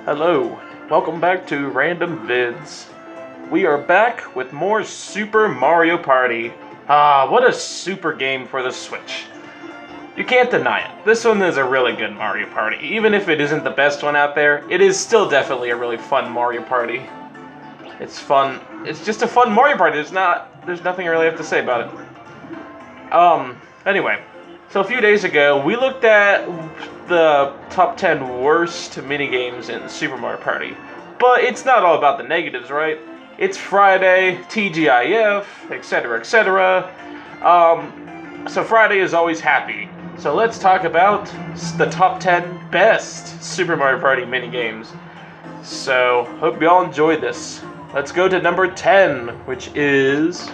Hello, welcome back to Random Vids. We are back with more Super Mario Party. What a super game for the Switch. You can't deny it. This one is a really good Mario Party. Even if it isn't the best one out there, it is still definitely a really fun Mario Party. It's fun. It's just a fun Mario Party. There's nothing I really have to say about it. Anyway. So a few days ago, we looked at the top 10 worst minigames in Super Mario Party. But it's not all about the negatives, right? It's Friday, TGIF, etc., etc. So Friday is always happy. So let's talk about the top 10 best Super Mario Party minigames. So, hope you all enjoyed this. Let's go to number 10, which is...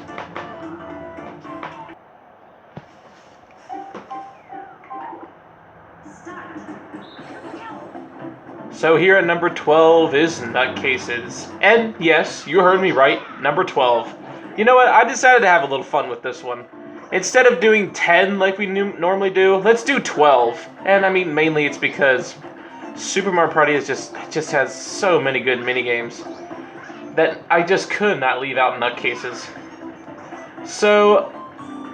So here at number 12 is Nutcases. And yes, you heard me right, number 12. You know what, I decided to have a little fun with this one. Instead of doing 10 like we normally do, let's do 12. And I mean, mainly it's because Super Mario Party just has so many good minigames that I just could not leave out Nutcases. So,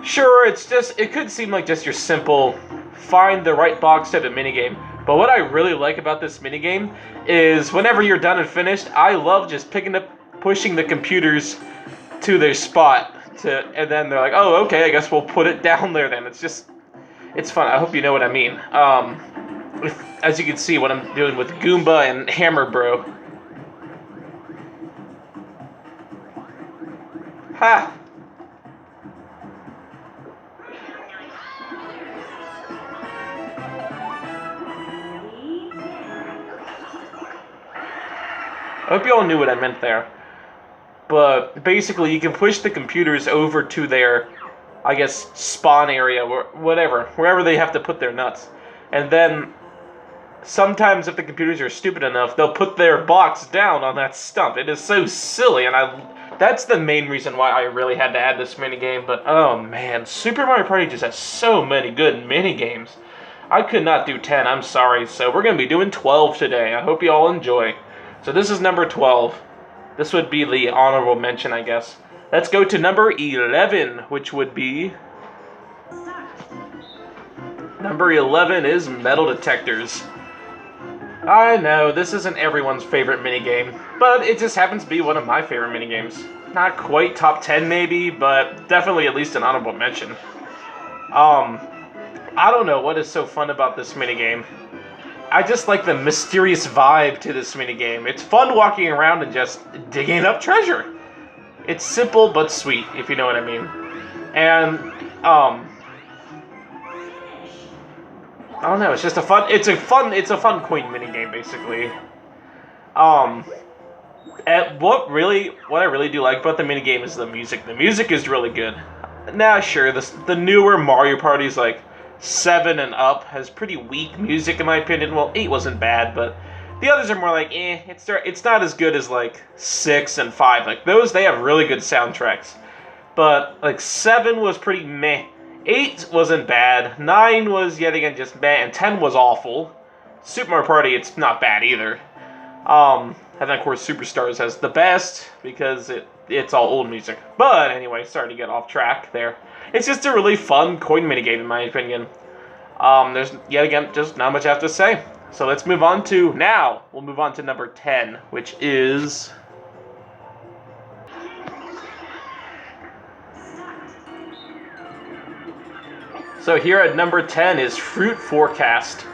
sure, it could seem like just your simple find the right box type of minigame. But what I really like about this minigame is whenever you're done and finished, I love just pushing the computers to their spot, and then they're like, oh, okay, I guess we'll put it down there then. It's fun. I hope you know what I mean. As you can see, what I'm doing with Goomba and Hammer Bro. Ha! I hope you all knew what I meant there. But basically, you can push the computers over to their, I guess, spawn area, or whatever, wherever they have to put their nuts. And then, sometimes if the computers are stupid enough, they'll put their box down on that stump. It is so silly, and that's the main reason why I really had to add this minigame. But, oh man, Super Mario Party just has so many good minigames. I could not do 10, I'm sorry, so we're going to be doing 12 today. I hope you all enjoy. So this is number 12. This would be the honorable mention, I guess. Let's go to number 11, which would be... Number 11 is metal detectors. I know, this isn't everyone's favorite minigame, but it just happens to be one of my favorite minigames. Not quite top 10 maybe, but definitely at least an honorable mention. I don't know what is so fun about this minigame. I just like the mysterious vibe to this minigame. It's fun walking around and just digging up treasure. It's simple but sweet, if you know what I mean. And, I don't know, it's a fun coin minigame, basically. And what I really do like about the minigame is the music. The music is really good. Now, sure, the newer Mario Party's like 7 and up has pretty weak music in my opinion. Well, 8 wasn't bad, but the others are more like, it's not as good as like 6 and 5. Like those, they have really good soundtracks. But like 7 was pretty meh. 8 wasn't bad. 9 was yet again just meh, and 10 was awful. Super Mario Party, it's not bad either. And then of course Superstars has the best because it's all old music. But anyway, sorry to get off track there. It's just a really fun coin minigame in my opinion. There's yet again just not much I have to say. So let's move on to we'll move on to number 10, which is So here at number 10 is Fruit Forecast.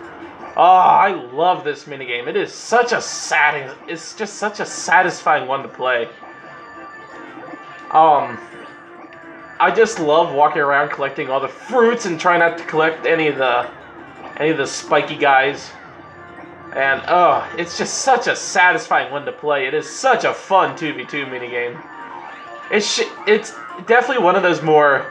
Oh, I love this minigame. It is it's just such a satisfying one to play. I just love walking around collecting all the fruits and trying not to collect any of the spiky guys. And it's just such a satisfying one to play. It is such a fun 2v2 minigame. It's definitely one of those more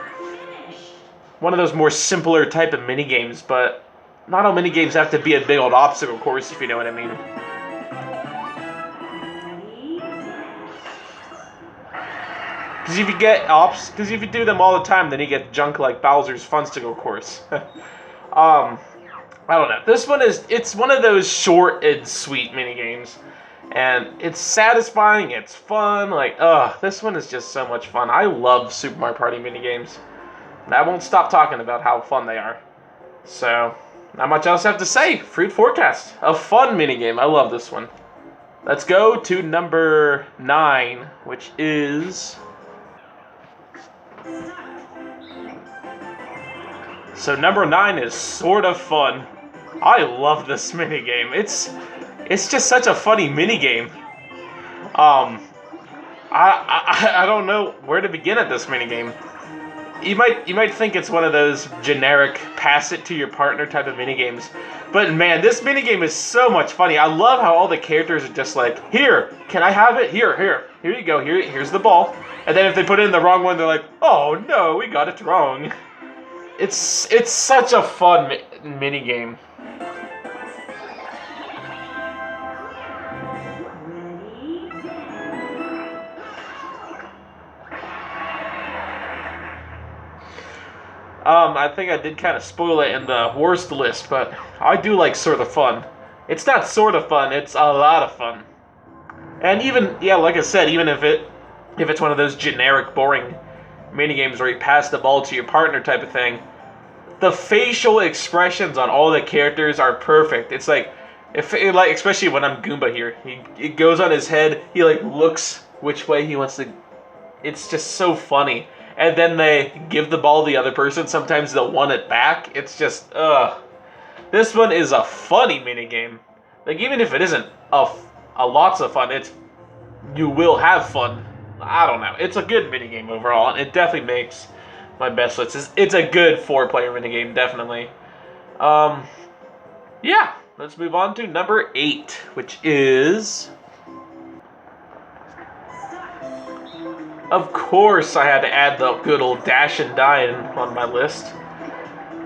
simpler type of minigames, but not all minigames have to be a big old obstacle course, if you know what I mean. Because if you do them all the time, then you get junk like Bowser's Funsticle course. I don't know. This one it's one of those short and sweet mini games. And it's satisfying, it's fun, like, this one is just so much fun. I love Super Mario Party mini games. And I won't stop talking about how fun they are. So, not much else I have to say. Fruit Forecast, a fun mini game. I love this one. Let's go to number 9, which is... So number 9 is Sort of Fun. I love this minigame. It's just such a funny minigame. I don't know where to begin at this minigame. You might think it's one of those generic pass it to your partner type of minigames. But man, this minigame is so much funny. I love how all the characters are just like, here, can I have it? Here you go, here's the ball. And then if they put it in the wrong one, they're like, oh no, we got it wrong. It's such a fun minigame. I think I did kind of spoil it in the worst list, but I do like Sort of Fun. It's not sort of fun, it's a lot of fun. And even, yeah, like I said, even if it's one of those generic, boring minigames where you pass the ball to your partner type of thing, the facial expressions on all the characters are perfect. It's like, especially when I'm Goomba here, it goes on his head, he like looks which way he wants to. It's just so funny. And then they give the ball to the other person. Sometimes they'll want it back. It's just, This one is a funny minigame. Like, even if it isn't a lots of fun, you will have fun. I don't know. It's a good minigame overall, and it definitely makes my best list. It's a good 4-player minigame, definitely. Yeah, let's move on to number 8, which is... Of course I had to add the good old dashendine on my list.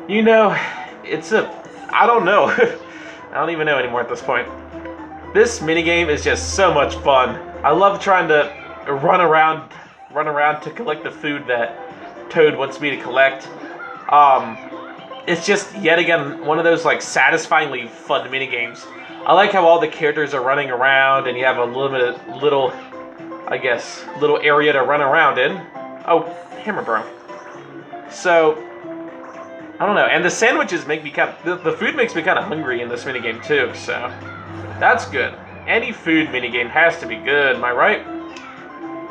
You know, I don't know. I don't even know anymore at this point. This minigame is just so much fun. I love trying to run around to collect the food that Toad wants me to collect. It's just, yet again, one of those like satisfyingly fun minigames. I like how all the characters are running around and you have a little area to run around in. Oh, Hammer Bro. So, I don't know. And the sandwiches make me the food makes me kind of hungry in this minigame too, so that's good. Any food minigame has to be good, am I right?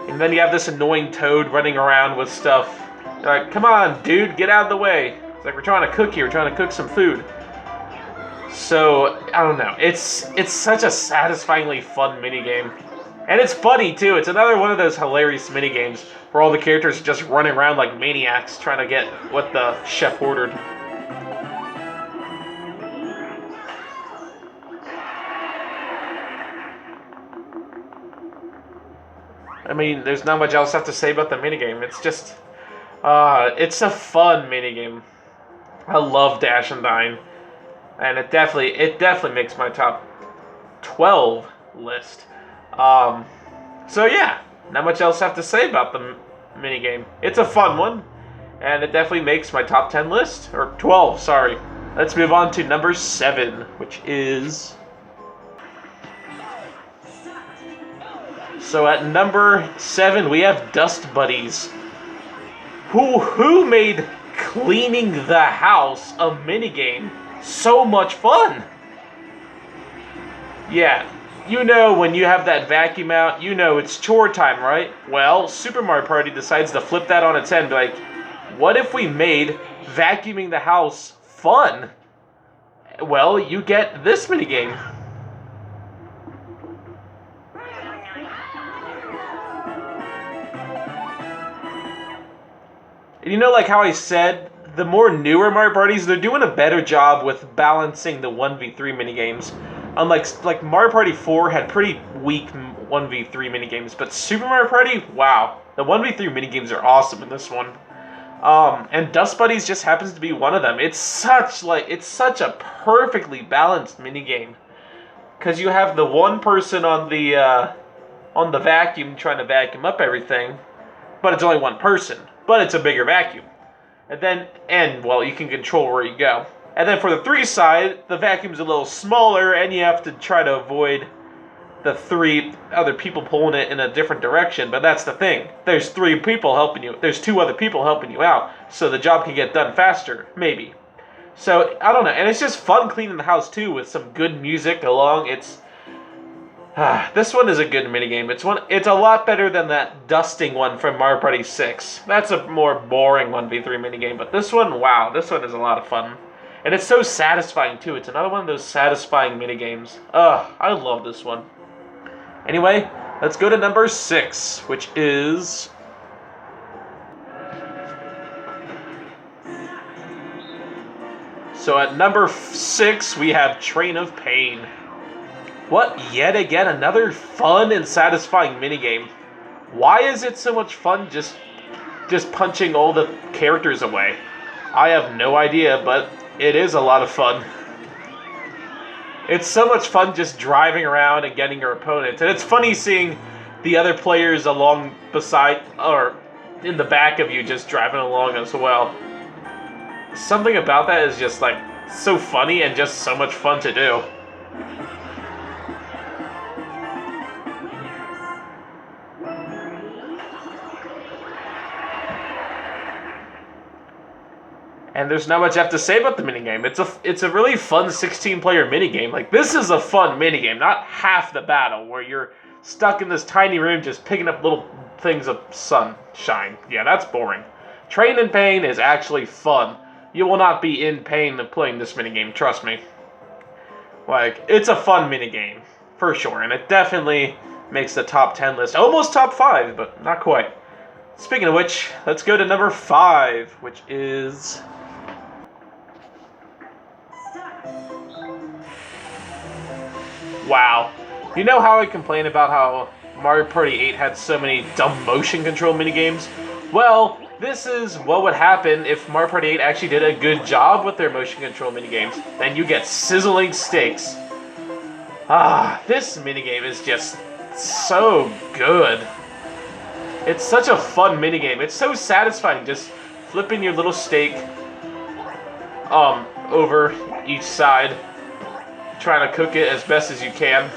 And then you have this annoying Toad running around with stuff. They're like, come on, dude, get out of the way. It's like, we're trying to cook here, we're trying to cook some food. So, I don't know. It's such a satisfyingly fun minigame. And it's funny, too. It's another one of those hilarious minigames where all the characters are just running around like maniacs trying to get what the chef ordered. I mean, there's not much else I have to say about the minigame. It's just... it's a fun minigame. I love Dash and Dine. And it definitely makes my top 12 list. So yeah, not much else I have to say about the minigame. It's a fun one, and it definitely makes my top 10 list, or 12, sorry. Let's move on to number 7, which is... So at number 7, we have Dust Buddies. Who made cleaning the house a minigame so much fun? Yeah. You know, when you have that vacuum out, you know it's chore time, right? Well, Super Mario Party decides to flip that on its head and be like, what if we made vacuuming the house fun? Well, you get this minigame. And you know, like how I said, the more newer Mario Parties, they're doing a better job with balancing the 1v3 minigames. Unlike like Mario Party 4 had pretty weak 1v3 minigames, but Super Mario Party, wow, the 1v3 minigames are awesome in this one. And Dust Buddies just happens to be one of them. It's such a perfectly balanced minigame, because you have the one person on the vacuum trying to vacuum up everything, but it's only one person, but it's a bigger vacuum. And well, you can control where you go. And then for the 3 side, the vacuum's a little smaller, and you have to try to avoid the 3 other people pulling it in a different direction. But that's the thing. There's 3 people helping you. There's 2 other people helping you out, so the job can get done faster, maybe. So, I don't know. And it's just fun cleaning the house, too, with some good music along. This one is a good minigame. It's a lot better than that dusting one from Mario Party 6. That's a more boring 1v3 minigame, but this one, wow, this one is a lot of fun. And it's so satisfying, too. It's another one of those satisfying minigames. I love this one. Anyway, let's go to number 6, which is... So at number 6, we have Train of Pain. What, yet again, another fun and satisfying minigame. Why is it so much fun just punching all the characters away? I have no idea, but it is a lot of fun. It's so much fun just driving around and getting your opponents. And it's funny seeing the other players along beside, or in the back of you, just driving along as well. Something about that is just like so funny and just so much fun to do. And there's not much I have to say about the minigame. It's a really fun 16-player minigame. Like, this is a fun minigame, not half the battle, where you're stuck in this tiny room just picking up little things of sunshine. Yeah, that's boring. Train in Pain is actually fun. You will not be in pain of playing this minigame, trust me. Like, it's a fun minigame, for sure, and it definitely makes the top 10 list. Almost top 5, but not quite. Speaking of which, let's go to number 5, which is... Wow. You know how I complain about how Mario Party 8 had so many dumb motion control minigames? Well, this is what would happen if Mario Party 8 actually did a good job with their motion control minigames. Then you get sizzling steaks. This minigame is just so good. It's such a fun minigame. It's so satisfying just flipping your little steak over each side, trying to cook it as best as you can.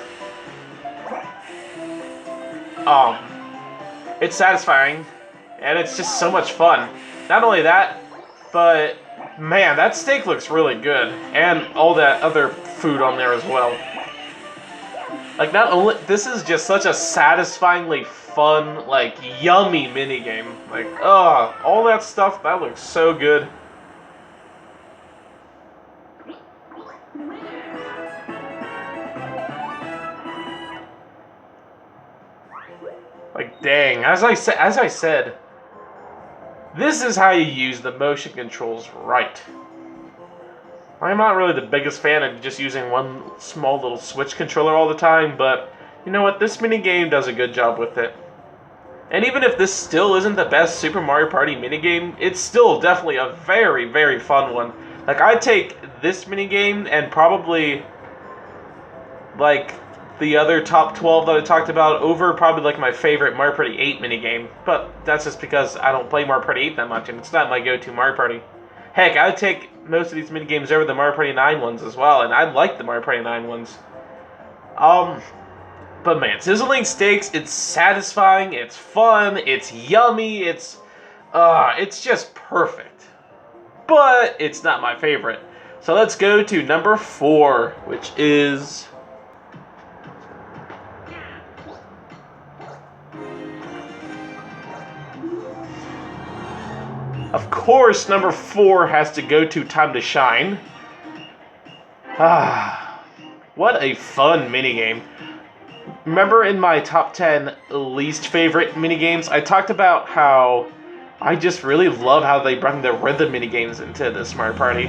It's satisfying, and it's just so much fun. Not only that, but man, that steak looks really good, and all that other food on there as well. Like, not only, this is just such a satisfyingly fun, like, yummy minigame. Like, all that stuff, that looks so good. Like, dang, as I said, this is how you use the motion controls right. I'm not really the biggest fan of just using one small little Switch controller all the time, but you know what, this minigame does a good job with it. And even if this still isn't the best Super Mario Party minigame, it's still definitely a very, very fun one. Like, I'd take this minigame and probably, like, the other top 12 that I talked about over probably, like, my favorite Mario Party 8 minigame. But that's just because I don't play Mario Party 8 that much, and it's not my go-to Mario Party. Heck, I'd take most of these minigames over the Mario Party 9 ones as well, and I like the Mario Party 9 ones. But man, sizzling steaks, it's satisfying, it's fun, it's yummy, it's just perfect. But it's not my favorite. So let's go to number 4, which is... Of course, number 4 has to go to Time to Shine. What a fun minigame. Remember in my top 10 least favorite minigames, I talked about how I just really love how they bring the rhythm minigames into this Mario Party.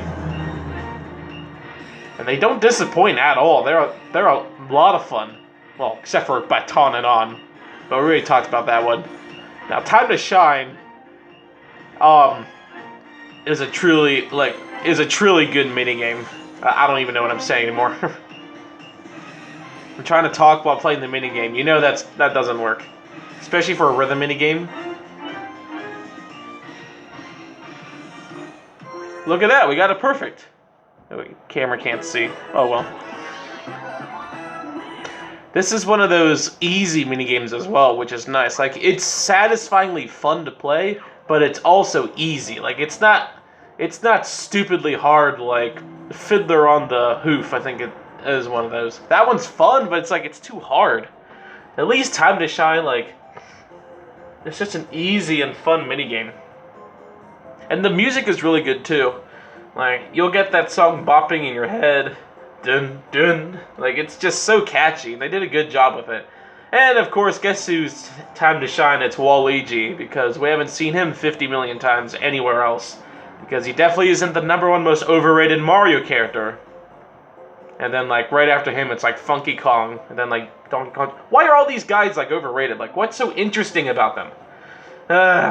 And they don't disappoint at all. They're a lot of fun. Well, except for Baton and On. But we already talked about that one. Now, Time to Shine is a truly good minigame. I don't even know what I'm saying anymore. I'm trying to talk while playing the minigame. You know that doesn't work. Especially for a rhythm minigame. Look at that, we got it perfect. Oh, camera can't see. Oh well. This is one of those easy minigames as well, which is nice. Like, it's satisfyingly fun to play, but it's also easy. Like, it's not stupidly hard like Fiddler on the Hoof, I think it is one of those. That one's fun, but it's like, it's too hard. At least Time to Shine, like, it's just an easy and fun minigame. And the music is really good, too. Like, you'll get that song bopping in your head. Dun, dun. Like, it's just so catchy. They did a good job with it. And, of course, guess who's Time to Shine? It's Waluigi, because we haven't seen him 50 million times anywhere else. Because he definitely isn't the #1 most overrated Mario character. And then, like, right after him, it's, like, Funky Kong. And then, like, Donkey Kong. Why are all these guys, like, overrated? Like, what's so interesting about them?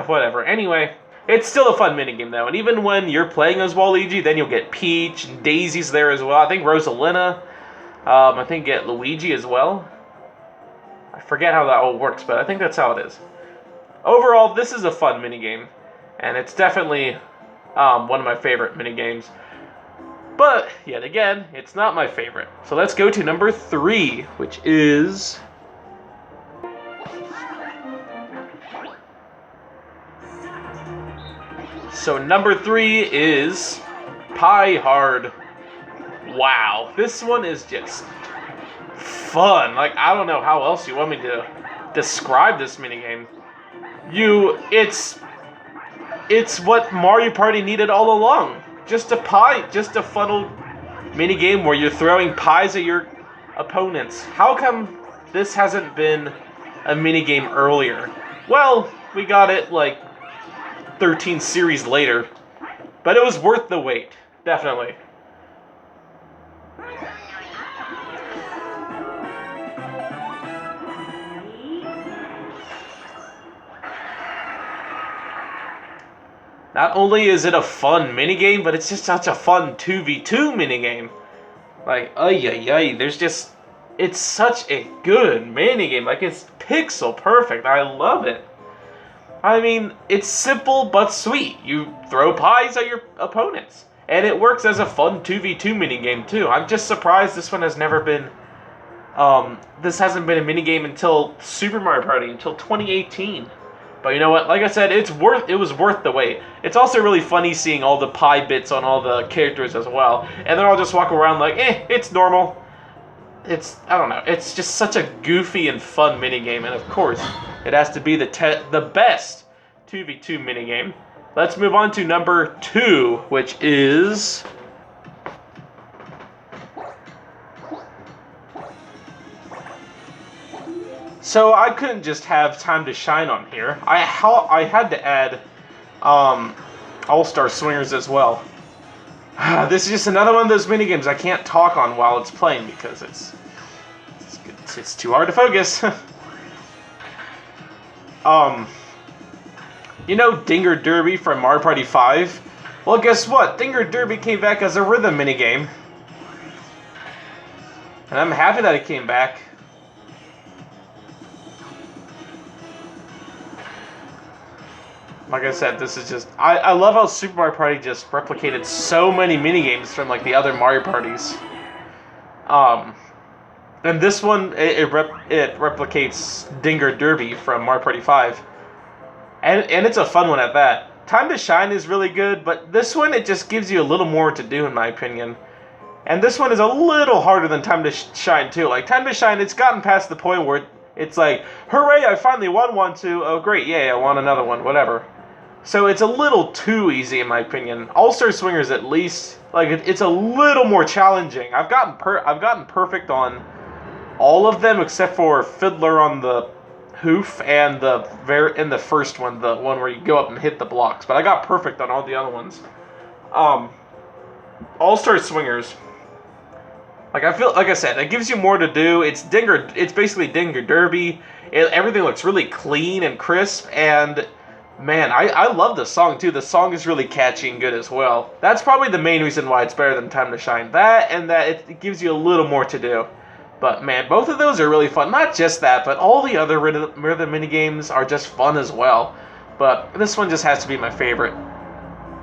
Whatever. Anyway, it's still a fun minigame, though. And even when you're playing as Waluigi, then you'll get Peach, and Daisy's there as well. I think Rosalina. I think get Luigi as well. I forget how that all works, but I think that's how it is. Overall, this is a fun minigame. And it's definitely one of my favorite minigames. But, yet again, it's not my favorite. So let's go to number 3, which is... So number 3 is Pie Hard. Wow, this one is just fun. Like, I don't know how else you want me to describe this minigame. It's what Mario Party needed all along. Just a funnel minigame where you're throwing pies at your opponents. How come this hasn't been a minigame earlier? Well, we got it like 13 series later, but it was worth the wait, definitely. Not only is it a fun minigame, but it's just such a fun 2v2 minigame. Like, it's such a good minigame. Like, it's pixel perfect. I love it. I mean, it's simple but sweet. You throw pies at your opponents. And it works as a fun 2v2 minigame, too. I'm just surprised this one has never been... this hasn't been a minigame until Super Mario Party, until 2018. But you know what? Like I said, it was worth the wait. It's also really funny seeing all the pie bits on all the characters as well. And then I'll just walk around like, it's normal. I don't know. It's just such a goofy and fun minigame. And of course, it has to be the best 2v2 minigame. Let's move on to number 2, which is... So I couldn't just have Time to Shine on here. I had to add All-Star Swingers as well. This is just another one of those minigames I can't talk on while it's playing because it's too hard to focus. You know Dinger Derby from Mario Party 5? Well, guess what? Dinger Derby came back as a rhythm minigame. And I'm happy that it came back. Like I said, this is just... I love how Super Mario Party just replicated so many minigames from, like, the other Mario Parties. And this one, it replicates Dinger Derby from Mario Party 5. And it's a fun one at that. Time to Shine is really good, but this one, it just gives you a little more to do, in my opinion. And this one is a little harder than Time to Shine, too. Like, Time to Shine, it's gotten past the point where it's like, hooray, I finally won one, too. Oh, great, yay, I won another one, whatever. So it's a little too easy, in my opinion. All-Star Swingers, at least, like, it's a little more challenging. I've gotten perfect on all of them except for Fiddler on the Hoof and the first one, the one where you go up and hit the blocks. But I got perfect on all the other ones. All-Star Swingers, like I said, it gives you more to do. It's basically Dinger Derby. Everything looks really clean and crisp, and man, I love the song too. The song is really catchy and good as well. That's probably the main reason why it's better than Time to Shine. That and that it gives you a little more to do. But man, both of those are really fun. Not just that, but all the other rhythm minigames are just fun as well. But this one just has to be my favorite.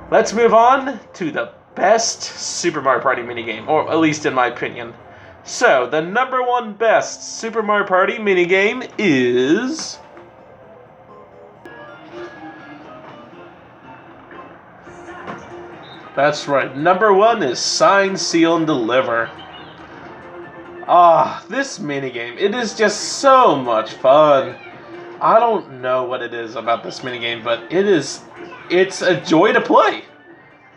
Let's move on to the best Super Mario Party minigame, or at least in my opinion. So, the number one best Super Mario Party minigame is... That's right, number one is Sign, Seal, and Deliver. This minigame, it is just so much fun. I don't know what it is about this minigame, but it's a joy to play.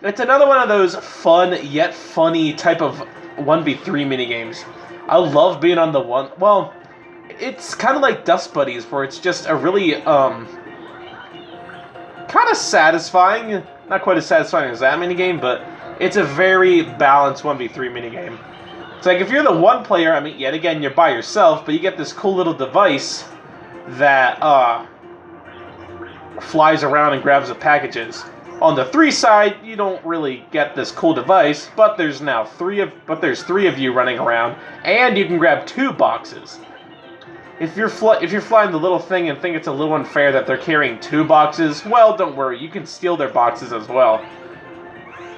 It's another one of those fun yet funny type of 1v3 minigames. I love being on the one... Well, it's kind of like Dust Buddies, where it's just a really, kind of satisfying... Not quite as satisfying as that minigame, but it's a very balanced 1v3 minigame. It's like, if you're the one player, I mean, yet again, you're by yourself, but you get this cool little device that, flies around and grabs the packages. On the 3 side, you don't really get this cool device, but there's now three of you running around, and you can grab 2 boxes. If you're flying the little thing and think it's a little unfair that they're carrying 2 boxes, well, don't worry, you can steal their boxes as well.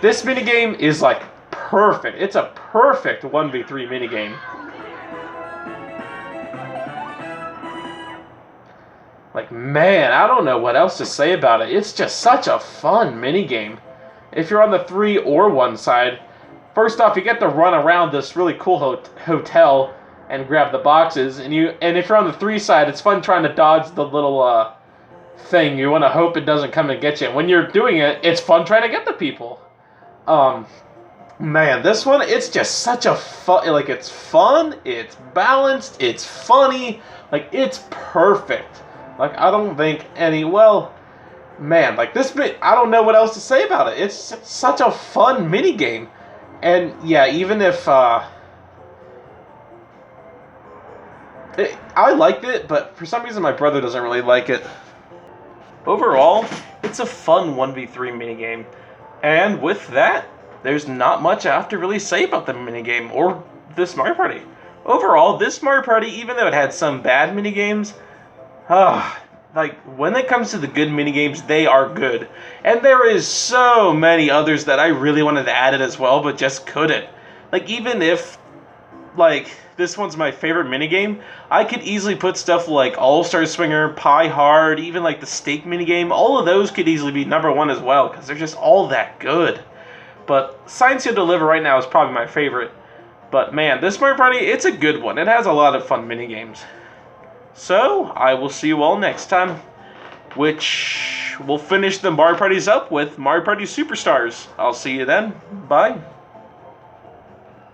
This minigame is like perfect. It's a perfect 1v3 minigame. Like, man, I don't know what else to say about it. It's just such a fun minigame. If you're on the 3 or 1 side, first off, you get to run around this really cool hotel and grab the boxes, and if you're on the 3 side, it's fun trying to dodge the little thing. You want to hope it doesn't come and get you. And when you're doing it, it's fun trying to get the people. Man, this one, it's just such a fun, like, it's fun, it's balanced, it's funny, like, it's perfect. Like, I don't think well, man, like, this bit, I don't know what else to say about it. It's such a fun minigame. And, yeah, even if, I liked it, but for some reason my brother doesn't really like it. Overall, it's a fun 1v3 minigame. And with that, there's not much I have to really say about the minigame or this Mario Party. Overall, this Mario Party, even though it had some bad minigames, like, when it comes to the good minigames, they are good. And there is so many others that I really wanted to add it as well, but just couldn't. Like, even if, like, this one's my favorite minigame, I could easily put stuff like All-Star Swinger, Pie Hard, even like the Steak minigame. All of those could easily be number one as well, because they're just all that good. But Science to Deliver right now is probably my favorite. But man, this Mario Party, it's a good one. It has a lot of fun minigames. So, I will see you all next time, which we'll finish the Mario Parties up with Mario Party Superstars. I'll see you then. Bye.